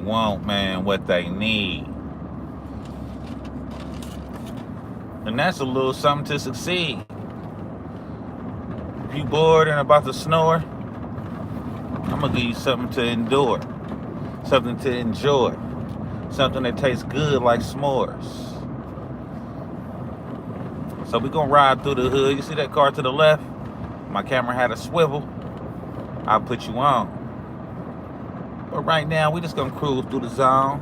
want, man, what they need. And that's a little something to succeed. If you bored and about to snore, I'm gonna give you something to endure, something to enjoy, something that tastes good like s'mores. So we gonna ride through the hood. You see that car to the left? My camera had a swivel. I'll put you on. But right now, we just gonna cruise through the zone.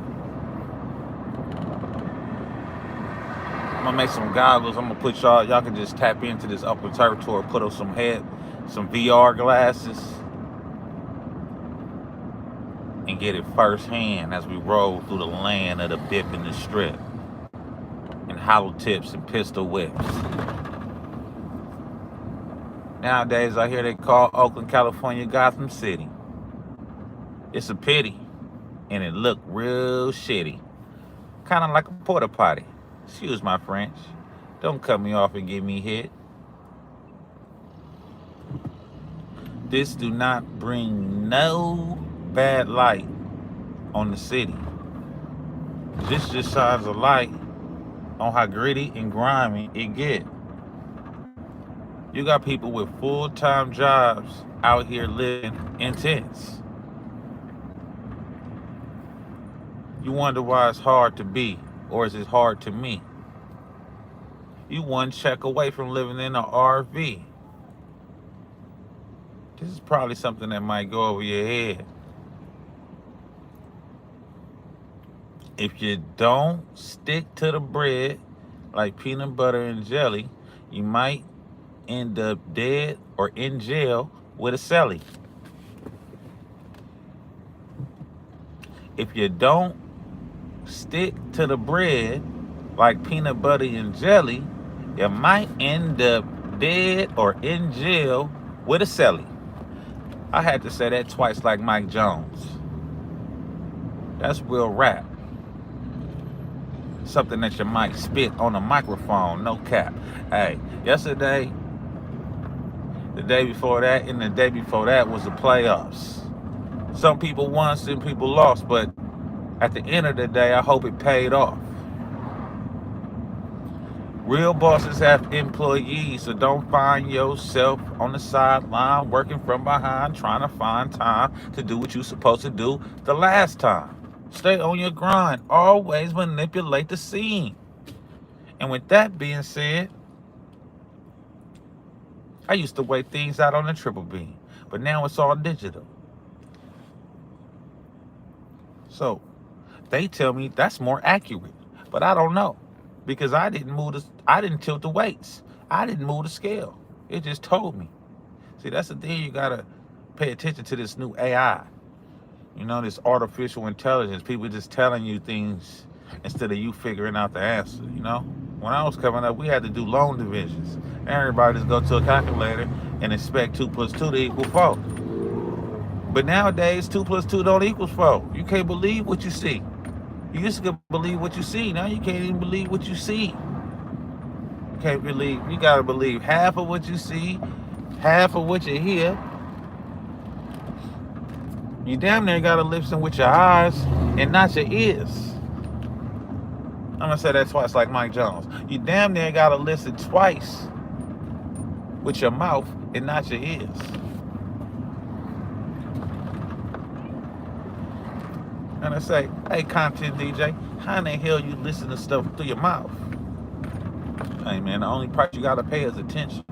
I'm gonna make some goggles. I'm gonna put y'all can just tap into this Oakland territory, put on some VR glasses, and get it firsthand as we roll through the land of the dip and the strip, and hollow tips and pistol whips. Nowadays, I hear they call Oakland, California, Gotham City. It's a pity, and it look real shitty. Kind of like a porta potty. Excuse my French. Don't cut me off and get me hit. This do not bring no bad light on the city. This just shines a light on how gritty and grimy it get. You got people with full-time jobs out here living in tents. You wonder why it's hard to be, or is it hard to me? You one check away from living in an RV. This is probably something that might go over your head. If you don't stick to the bread like peanut butter and jelly, you might end up dead or in jail with a celly. If you don't stick to the bread like peanut butter and jelly, you might end up dead or in jail with a celly. I had to say that twice like Mike Jones. That's real rap. Something that you might spit on a microphone, no cap. Hey, yesterday, the day before that, and the day before that was the playoffs. Some people won, some people lost, but at the end of the day, I hope it paid off. Real bosses have employees, so don't find yourself on the sideline working from behind, trying to find time to do what you're supposed to do the last time. Stay on your grind. Always manipulate the scene. And with that being said, I used to weigh things out on the triple beam, but now it's all digital. So they tell me that's more accurate, but I don't know because I didn't tilt the weights. I didn't move the scale. It just told me. See, that's the thing. You gotta pay attention to this new AI. You know, this artificial intelligence. People just telling you things instead of you figuring out the answer. You know, when I was coming up, we had to do long divisions. Everybody just go to a calculator and expect 2 plus 2 to equal 4. But nowadays, 2 plus 2 don't equal 4. You can't believe what you see. You used to believe what you see. Now you can't even believe what you see. You can't believe. You gotta believe half of what you see, half of what you hear. You damn near gotta listen with your eyes and not your ears. I'm gonna say that twice like Mike Jones. You damn near gotta listen twice with your mouth and not your ears. And I say, hey, content DJ, how in the hell you listen to stuff through your mouth? Hey, man, the only price you gotta pay is attention.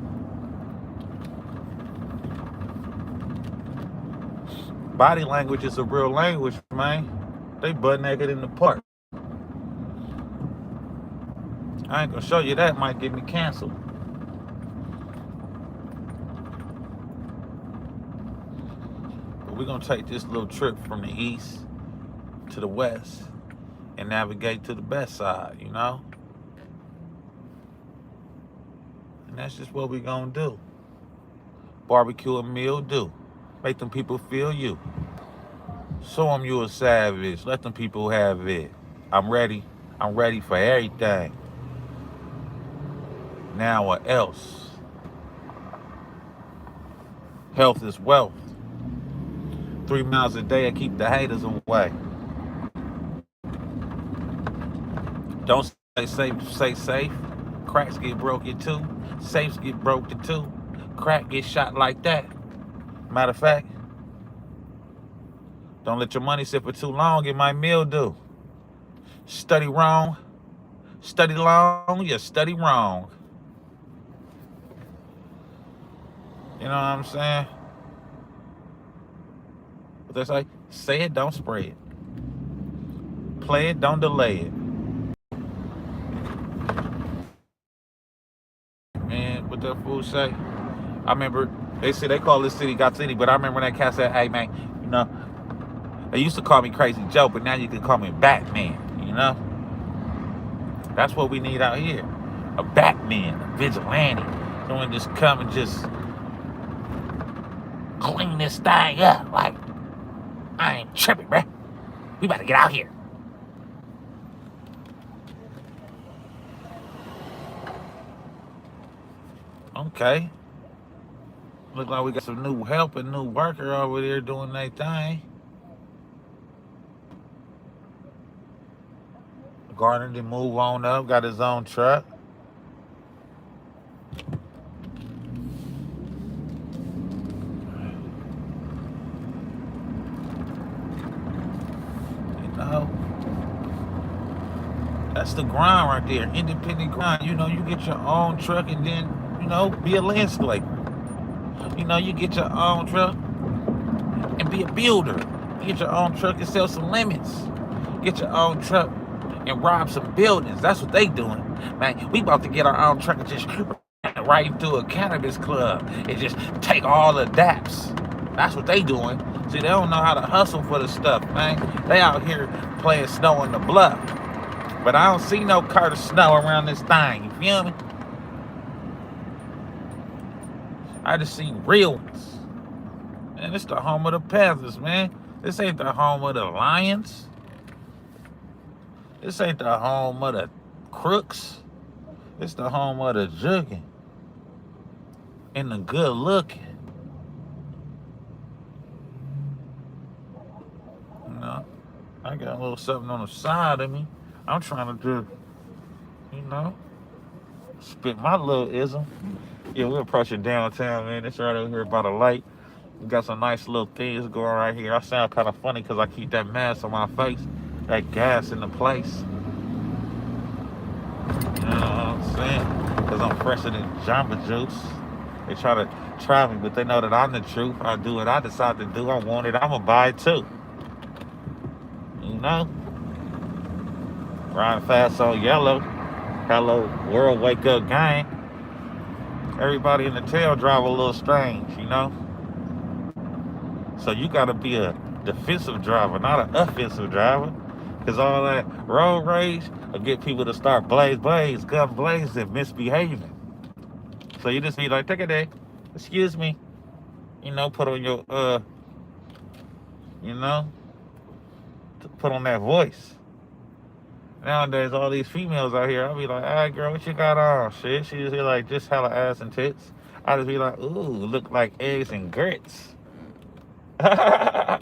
Body language is a real language, man. They butt naked in the park. I ain't gonna show you that, might get me canceled. But we're gonna take this little trip from the east to the west and navigate to the best side, you know? And that's just what we gonna do. Barbecue a meal do. Make them people feel you. Show them you a savage. Let them people have it. I'm ready. I'm ready for everything. Now or else. Health is wealth. 3 miles a day, I keep the haters away. Don't say safe, say safe. Cracks get broken too. Safes get broken too. Crack get shot like that. Matter of fact, don't let your money sit for too long. It might mildew. Study wrong. Study long. You study wrong. You know what I'm saying? But they say, say it, don't spray it. Play it, don't delay it. Man, what that fool say? I remember they said they call this city God City, but I remember when that cat said, hey man, you know, they used to call me Crazy Joe, but now you can call me Batman, you know? That's what we need out here. A Batman, a vigilante. Someone just come and just clean this thing up. Like, I ain't tripping, bruh. We about to get out here. Okay. Look like we got some new help and new worker over there doing their thing. Gardner did move on up, got his own truck. You know, that's the grind right there, independent grind. You know, you get your own truck and then, you know, be a landscaper. You know, you get your own truck and be a builder. You get your own truck and sell some lemons. Get your own truck and rob some buildings. That's what they doing. Man, we about to get our own truck and just right into a cannabis club and just take all the daps. That's what they doing. See, they don't know how to hustle for the stuff, man. They out here playing snow in the bluff. But I don't see no Curtis Snow around this thing. You feel me? I just see real ones. Man, this the home of the Panthers, man. This ain't the home of the Lions. This ain't the home of the Crooks. It's the home of the jugging and the good looking. You know, I got a little something on the side of me. I'm trying to do, you know, spit my little ism. Yeah, we're approaching downtown, man. It's right over here by the light. We got some nice little things going right here. I sound kind of funny because I keep that mask on my face, that gas in the place. You know what I'm saying? Because I'm fresher than Jamba Juice. They try to try me, but they know that I'm the truth. I do what I decide to do. I want it. I'm going to buy it too. You know? Riding fast on yellow. Hello, world wake up gang. Everybody in the tail drive a little strange, you know? So you got to be a defensive driver, not an offensive driver. Because all that road rage will get people to start gun blazing, misbehaving. So you just be like, take a day, excuse me. You know, put on your, you know, put on that voice. Nowadays, all these females out here, I'll be like, hey, girl, what you got on? Shit, she just be like, just hella ass and tits. I just be like, ooh, look like eggs and grits. Hey,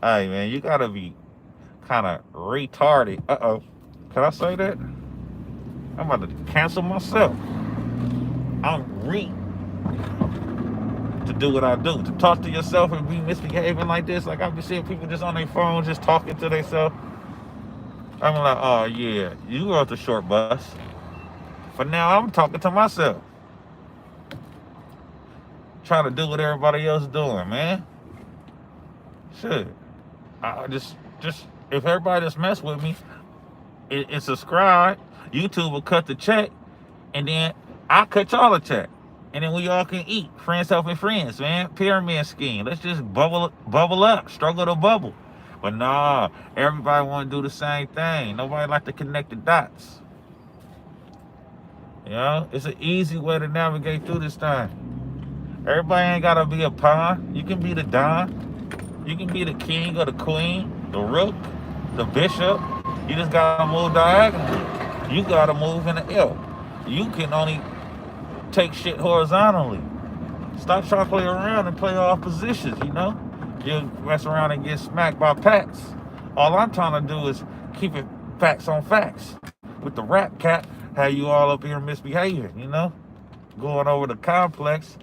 man, you gotta be kind of retarded. Uh-oh. Can I say that? I'm about to cancel myself. I'm to do what I do. To talk to yourself and be misbehaving like this. Like, I've been seeing people just on their phone, just talking to themselves. I'm like, oh, yeah, you rode the short bus. For now, I'm talking to myself. Trying to do what everybody else is doing, man. Shit. I just if everybody just mess with me and subscribe, YouTube will cut the check, and then I'll cut y'all a check. And then we all can eat. Friends helping friends, man. Pyramid scheme. Let's just bubble up, struggle to bubble. But nah, everybody want to do the same thing. Nobody like to connect the dots. You know, it's an easy way to navigate through this thing. Everybody ain't gotta be a pawn. You can be the don. You can be the king or the queen, the rook, the bishop. You just gotta move diagonally. You gotta move in the L. You can only take shit horizontally. Stop trying to play around and play off positions, you know? You mess around and get smacked by packs. All I'm trying to do is keep it facts on facts. with the rap cat, how you all up here misbehaving, you know? Going over the complex,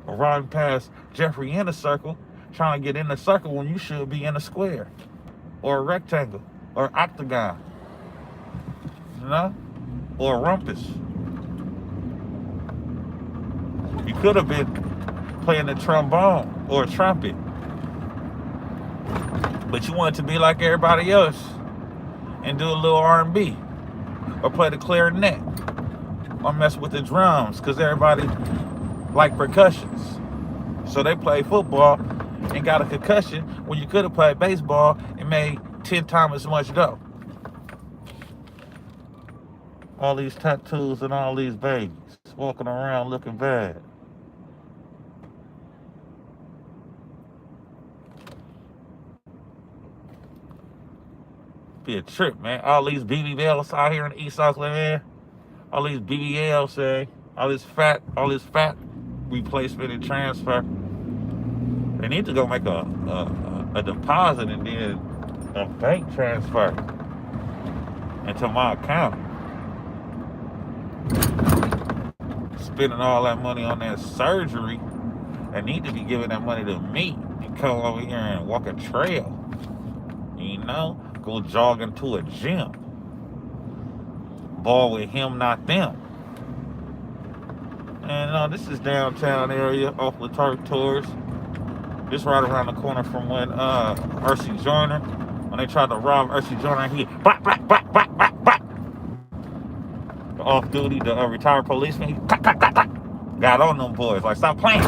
or riding past Jeffrey in a circle, trying to get in the circle when you should be in a square, or a rectangle, or octagon, you know? Or a rumpus. You could have been playing the trombone or a trumpet, but you wanted to be like everybody else and do a little R&B, or play the clarinet, or mess with the drums, because everybody like percussions. So they play football and got a concussion when you could have played baseball and made 10 times as much dough. All these tattoos and all these babies walking around looking bad. Be a trip, man. All these BBLs out here in East Oakland, man. All these BBLs, say, all this fat replacement and transfer. They need to go make a deposit and then a bank transfer into my account. Spending all that money on that surgery, they need to be giving that money to me and come over here and walk a trail. You know, go jogging to a gym. Ball with him, not them. And this is downtown area, Oakland Turf Tours. This right around the corner from when Ursi Joyner, when they tried to rob Ursi Joyner, he blah, blah, blah, blah, blah, blah. The off-duty, the retired policeman, he clap, clap, clap, clap. Got on them boys, like, stop playing,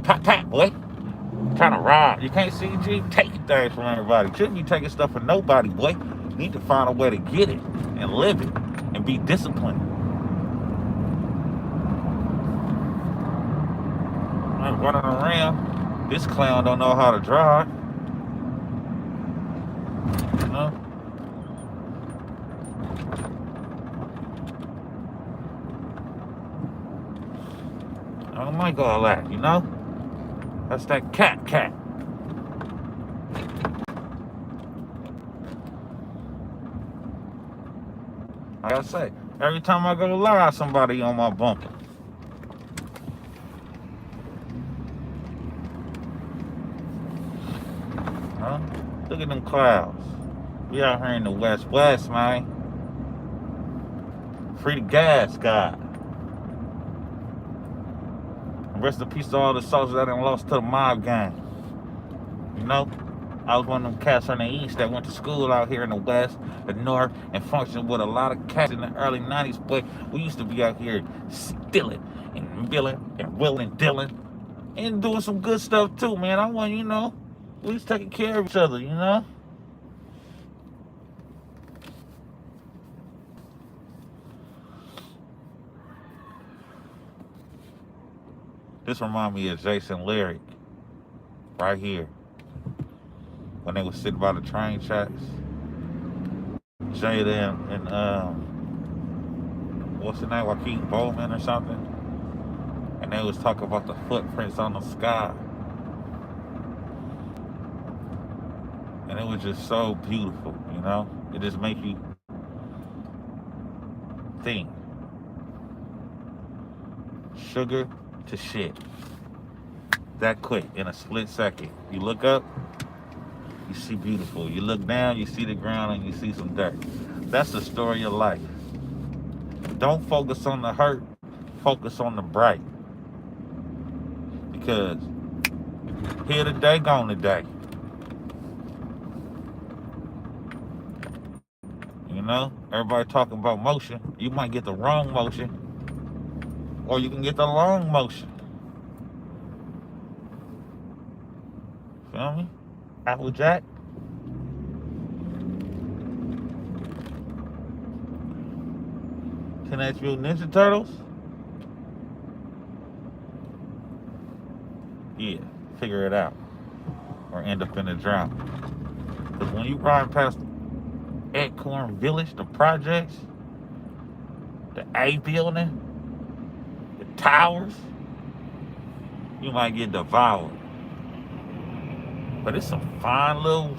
pat, pat, boy. Trying to rob. You can't see G taking things from everybody. Shouldn't be taking stuff from nobody, boy. You need to find a way to get it and live it and be disciplined. I'm running around. This clown don't know how to drive. You know? I don't like all that, you know? That's that cat. Like I say, every time I go live, somebody on my bumper. Huh? Look at them clouds. We out here in the West, man. Free the gas, God. Rest in peace to all the soldiers that done lost to the mob gang. You know, I was one of them cats from the East that went to school out here in the West, the North, and functioned with a lot of cats in the early 90s. But we used to be out here stealing and billing and willing and dealing and doing some good stuff too, man. I want, you know, we was taking care of each other, you know. This reminds me of Jason Lyric, right here. When they was sitting by the train tracks. Jada and what's the name, Joaquin Bowman or something? And they was talking about the footprints on the sky. And it was just so beautiful, you know? It just makes you think. Sugar to shit. That quick, in a split second. You look up, you see beautiful. You look down, you see the ground, and you see some dirt. That's the story of life. Don't focus on the hurt, focus on the bright. Because here today, gone today. You know, everybody talking about motion. You might get the wrong motion, or you can get the long motion. Feel me? Applejack. Teenage Mutant Ninja Turtles. Yeah, figure it out. Or end up in the drought. Because when you ride past Acorn Village, the projects, the A building, the towers, you might get devoured. But it's some fine little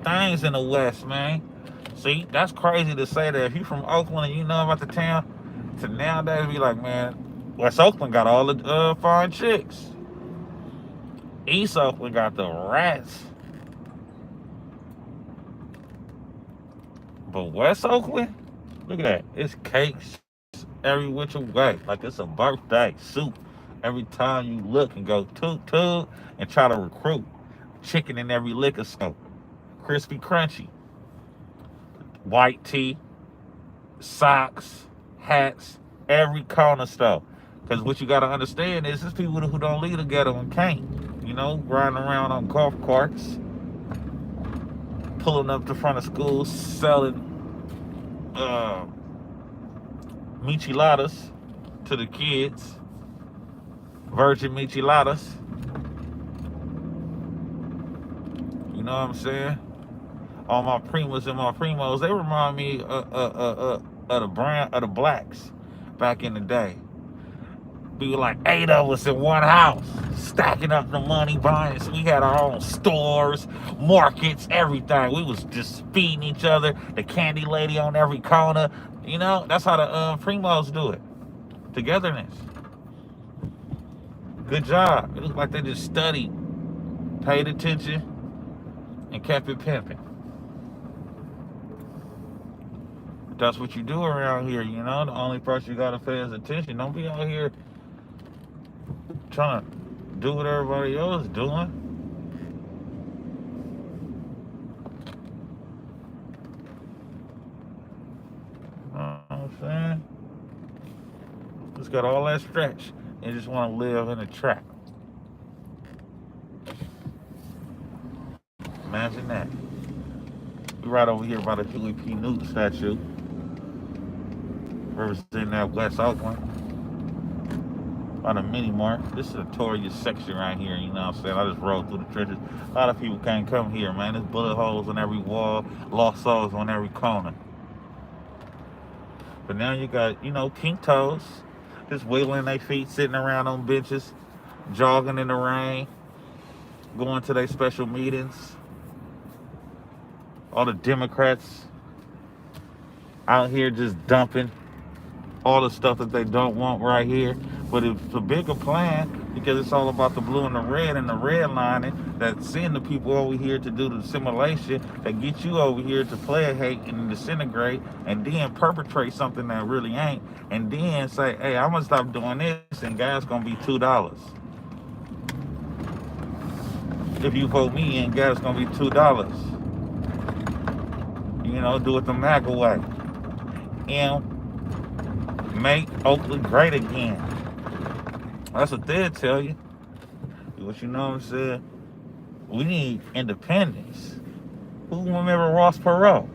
things in the West, man. See, that's crazy to say that if you from Oakland and you know about the town, to nowadays be like, man, West Oakland got all the fine chicks. East Oakland got the rats. But West Oakland, look at that. It's cakes every which way. Like it's a birthday soup. Every time you look and go toot toot and try to recruit. Chicken in every liquor store. Crispy crunchy. White tea. Socks. Hats. Every corner store. Because what you got to understand is there's people who don't leave the ghetto and can't. You know, riding around on golf carts. Pulling up to front of school. Selling micheladas to the kids. Virgin micheladas. You know what I'm saying? All my primas and my primos, they remind me of the blacks back in the day. We were like 8 of us in one house, stacking up the money, buying. So we had our own stores, markets, everything. We was just feeding each other. The candy lady on every corner. You know, that's how the primos do it. Togetherness. Good job. It looked like they just studied, paid attention, and kept it pimping. That's what you do around here, you know? The only person you gotta pay is attention. Don't be out here trying to do what everybody else is doing. You know what I'm saying? Just got all that stretch and just want to live in a trap. Imagine that. We right over here by the Huey P. Newton statue, representing that West Oakland. By the mini mart. This is a notorious section right here, you know what I'm saying? I just rode through the trenches. A lot of people can't come here, man. There's bullet holes on every wall, lost souls on every corner. But now you got, you know, pink toes, just wiggling their feet, sitting around on benches, jogging in the rain, going to their special meetings. All the Democrats out here just dumping all the stuff that they don't want right here. But it's a bigger plan because it's all about the blue and the redlining that send the people over here to do the simulation that get you over here to play a hate and disintegrate and then perpetrate something that really ain't, and then say, hey, I'm gonna stop doing this and gas gonna be $2. If you vote me in, gas gonna be $2. You know, do it the MAGA way. And make Oakland great again. That's what they'll tell you. But you know what I'm saying? We need independence. Who remember Ross Perot?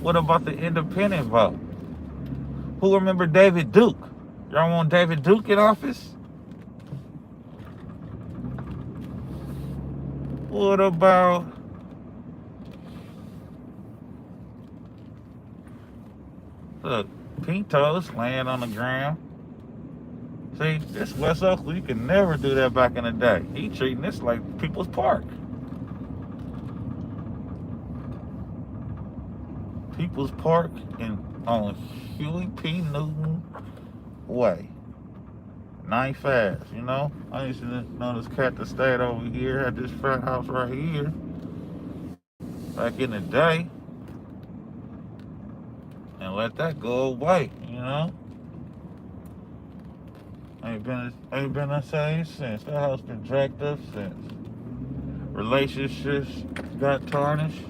What about the independent vote? Who remember David Duke? Y'all want David Duke in office? What about look, pink toes laying on the ground? See, this West Oakland, you could never do that back in the day. He treating this like People's Park. People's Park in on Huey P. Newton Way. 9 fast, you know? I used to know this cat that stayed over here, had this frat house right here. Back in the day. And let that go away, you know? Ain't been the same since. That house been dragged up since. Relationships got tarnished.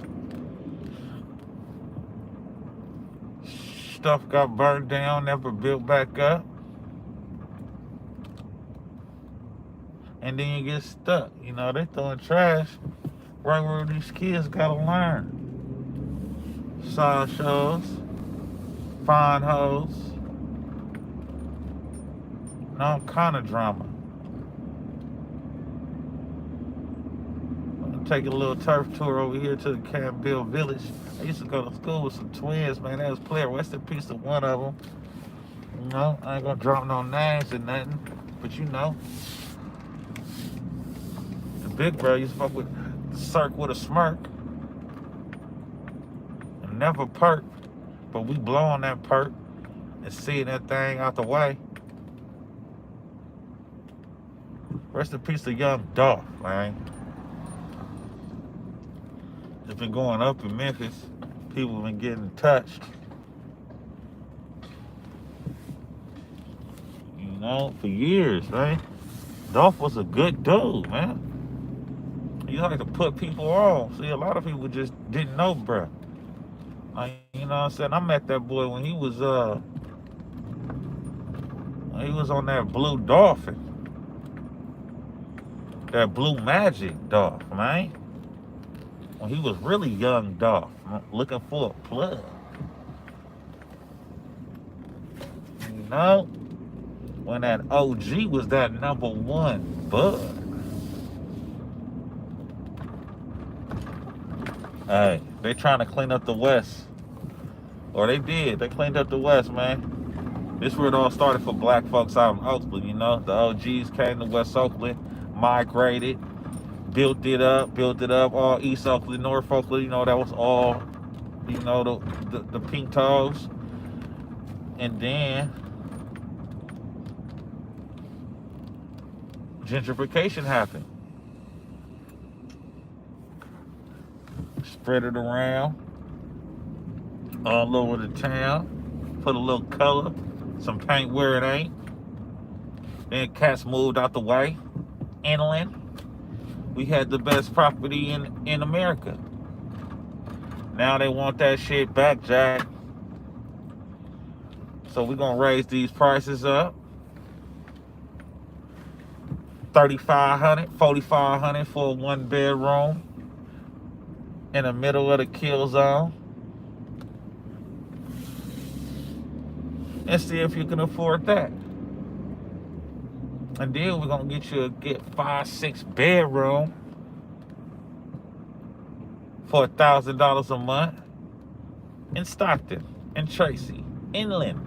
Stuff got burned down, never built back up. And then you get stuck. You know, they throwing trash right where these kids gotta learn. Side shows, fine hoes, and all kind of drama. I'm gonna take a little turf tour over here to the Campbell Village. I used to go to school with some twins, man. They was playing. Rest in peace to one of them. You know, I ain't gonna drop no names or nothing, but you know. The big bro used to fuck with Cirque with a smirk. never perk, but we blowing that perk and seeing that thing out the way. Rest in peace to young Dolph, man. It's been going up in Memphis. People have been getting touched. You know, for years, man. Dolph was a good dude, man. He like to put people on. See, a lot of people just didn't know, bruh. Like, you know what I'm saying? I met that boy when he was on that Blue Dolphin. That Blue Magic Dolph, man. When he was really young Dolph, looking for a plug. You know? When that OG was that #1 bud. Hey, they trying to clean up the West. Or they did. They cleaned up the West, man. This is where it all started for black folks out in Oakland, you know. The OGs came to West Oakland, migrated, built it up, all East Oakland, North Oakland, you know, that was all, you know, the pink toes. And then gentrification happened. Spread it around all over the town, put a little color, some paint where it ain't. Then cats moved out the way, inland. We had the best property in America. Now they want that shit back, Jack. So we're gonna raise these prices up. $3,500, $4,500 for a 1-bedroom in the middle of the kill zone. And see if you can afford that. And then we're gonna get you a 5-6 bedroom for $1,000 a month in Stockton, in Tracy, inland.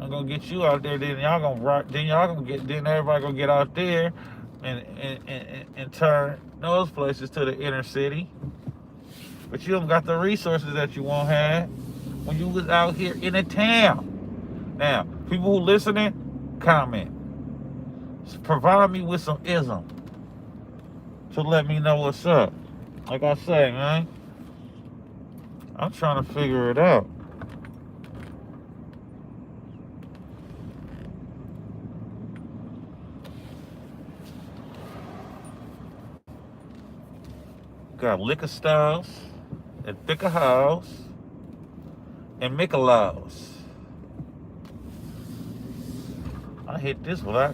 I'm gonna get you out there. Then everybody gonna get out there and turn those places to the inner city. But you don't got the resources that you won't have when you was out here in the town. Now, people who listening, comment. Provide me with some ism to let me know what's up. Like I say, man, I'm trying to figure it out. Got liquor stores and thicker house and Michelows. I hit this black.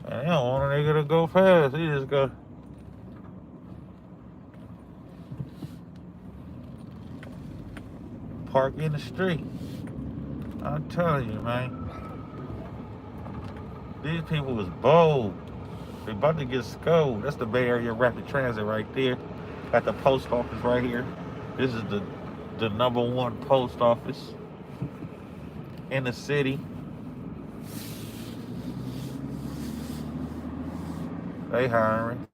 And they don't want a nigga to go fast. He just go. Park in the street. I'm telling you, man. These people was bold. They about to get scolded. That's the Bay Area Rapid Transit right there. Got the post office right here. This is the #1 post office in the city. They hiring.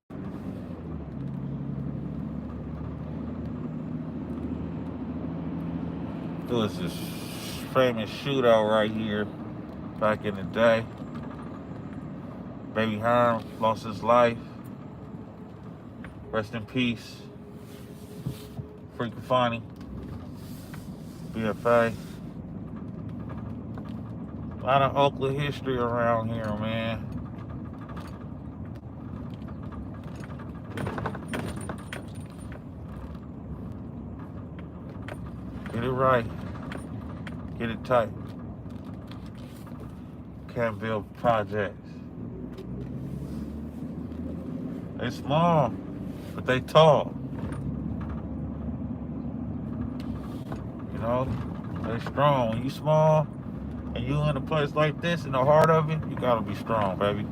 There was this famous shootout right here back in the day. Baby Herm lost his life. Rest in peace. Freakin' Funny. BFA. A lot of Oakland history around here, man. Get it right. Get it tight. Can't build projects. They small, but they tall. You know, they strong. When you small and you in a place like this, in the heart of it, you gotta be strong, baby.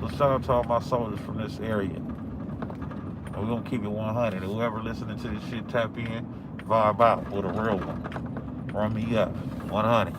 So shout out to all my soldiers from this area. And we're gonna keep it 100. Whoever listening to this shit, tap in, vibe out with a real one. Run me up, 100.